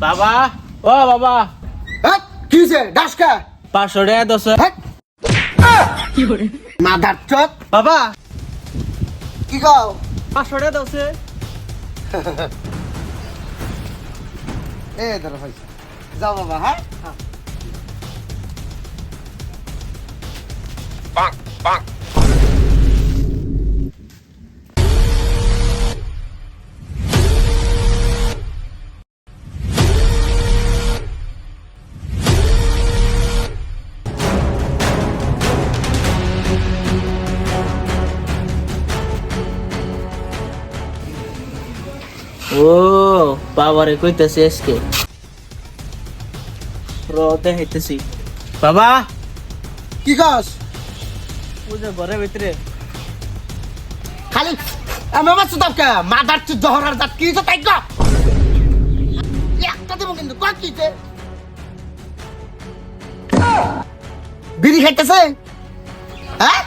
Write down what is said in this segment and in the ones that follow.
বাবা, ও বাবা, কি হয়েছে ডাসকা 500 টাকা দছে। মাদার চোদ বাবা, কি কও 500 টাকা দছে। এ ধরো পয়সা যাও বাবা হ্যাঁ ও বাবারে কইতেছি আজকে রতে হইতেছি। বাবা, কি কস পূজা ঘরের ভিতরে। খালি আমি আমার সুতাবকে মাদার চোদ জহরার দাঁত কি হয়েছে তাই কা একটা দেবো কিন্তু কয় কি হয়েছে বিড়ি খাইতেছে হ্যাঁ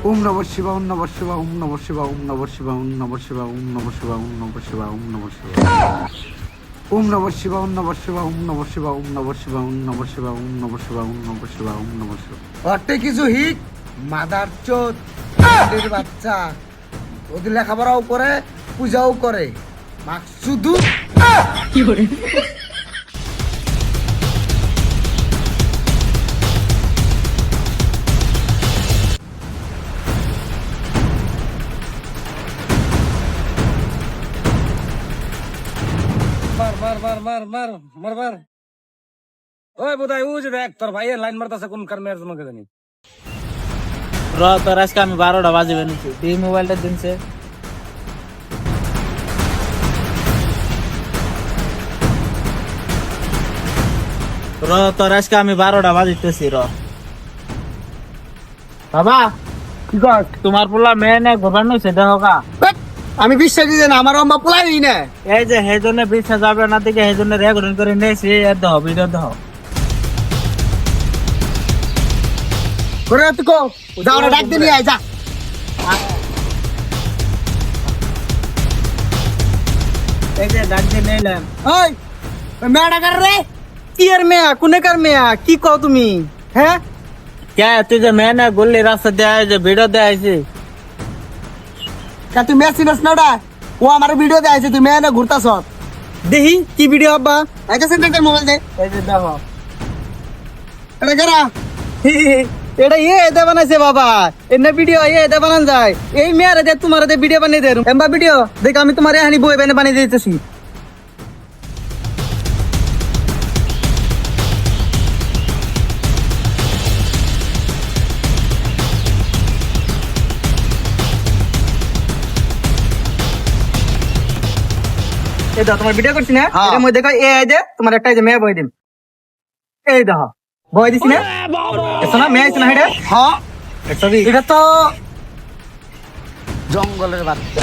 ওম নমঃ শিবায় ওম নমঃ শিবায় ওম নমঃ শিবায় ওম নমঃ শিবায় ওম নমঃ শিবায় ওম নমঃ শিবায় ওম নমঃ শিবায় ওম নমঃ শিবায় ওম নমঃ শিবায় ওম নমঃ শিবায় ওম নমঃ শিবায় ওম নমঃ শিবায় ওম নমঃ শিবায় ওম নমঃ শিবায় ওম নমঃ শিবায় ওম নমঃ শিবায় অটে কিছু হিক মাদার চোদ বাচ্চা ওদের লেখাপড়াও করে পূজাও করে শুধু কি করে মার মার মার মার মার মার মার ওই বোধহয় ও যে দেখ তোর ভাইয়ের লাইন মারতেছে কোন কারণে তোমাকে জানি র তোর আজকে আমি 12টা বাজবে নিছি। এই মোবাইলটা দিনছে র তোর আজকে আমি 12টা বাজিতেছি। র বাবা, কি কর তোমার পোলা মেয়ে নে ঘুরানো হয়েছে দেখো কা। আমি বিশ্বাস দিই না আমার আম্মা পোলাই না এই যে সেই জন্য বিশ্বাস যাবে না দিকে সেই জন্য রেকর্ডিং করে নিয়েছি। এর দেহ ভিডিও দেহ করে তুই কো যাও না ডাক দিবি আয় যা এই যে ডাক দিয়ে নিলাম। ওই মেয়াটা কার রে কি এর মেয়া কোনে কার মেয়া কি কও তুমি হ্যাঁ কে তুই যে মেয়ে না গল্লি রাস্তা দেয় যে ভিডিও দেয়াইছি। কা তুই মেয়া সিনাস না ওটা ও আমার ভিডিও দেখাইছে তুই মেয়া না ঘুরতাছ দেখি কি ভিডিও আব্বা আইতা সেন্টার মোবাইল দে এই যে দেখো এটা কারা এটা এতে বানাইছে বাবা এনে ভিডিও এতে বানান যায় এই মেয়ারে দে তোমার দে ভিডিও বানিয়ে দে এমবা ভিডিও দেখ আমি তোমার এখানে বই বানিয়ে দিতেছি এই দাও তোমার ভিডিও করছি না এর মধ্যে দেখো এই দে তোমার একটা যে মেয়ে বই দিন এই দেখো বই দিছি না এসো না মেয়ে এসো না এটা হ্যাঁ এটা তো জঙ্গলের বাচ্চা